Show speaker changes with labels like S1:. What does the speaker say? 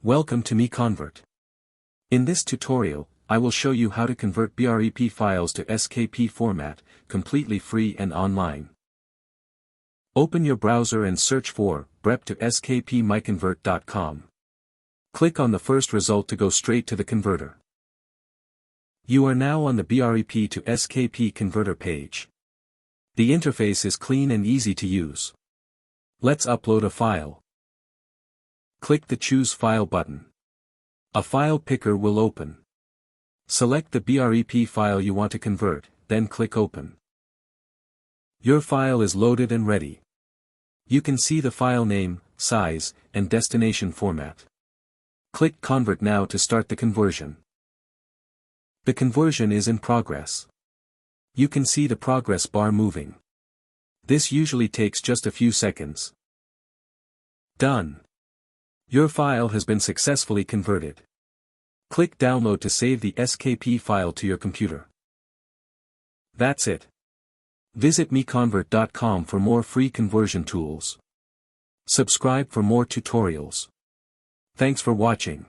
S1: Welcome to MiConvert. In this tutorial, I will show you how to convert BREP files to SKP format, completely free and online. Open your browser and search for BREP to SKP MiConvert.com. Click on the first result to go straight to the converter. You are now on the BREP to SKP converter page. The interface is clean and easy to use. Let's upload a file. Click the Choose File button. A file picker will open. Select the BREP file you want to convert, then click Open. Your file is loaded and ready. You can see the file name, size, and destination format. Click Convert now to start the conversion. The conversion is in progress. You can see the progress bar moving. This usually takes just a few seconds. Done. Your file has been successfully converted. Click Download to save the SKP file to your computer. That's it. Visit MiConvert.com for more free conversion tools. Subscribe for more tutorials. Thanks for watching.